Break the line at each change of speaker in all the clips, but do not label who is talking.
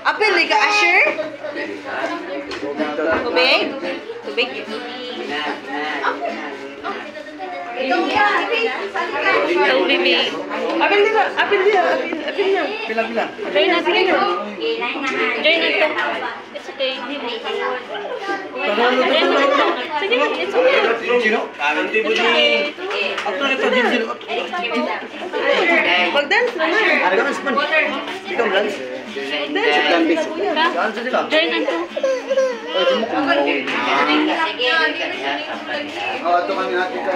Apil, ka Asher? Tubig? Tubig? Ikaw ya, ikaw bibi. Apil dito, apil dito, apil na.
Pila.
Join na, sige na. Join na to. It's okay. Sige na, it's okay. It's okay. Mag-dance naman.
Ikaw dance?
Dance na. Join na to.
Oh, ito kami natin ka.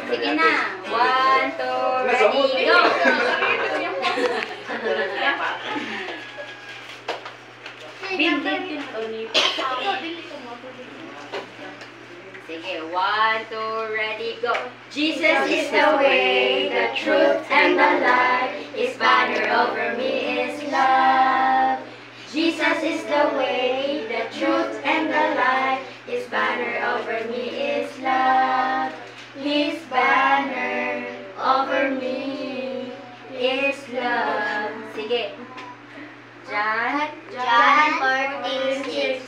Sige na. 1, 2, ready, go! Sige, 1, 2, ready, go! Jesus is the way, the truth, and the life. His banner over me is love. Jesus is the way, the truth, and the life. His banner over me is love. His banner over me is love. Sige. John 14:6.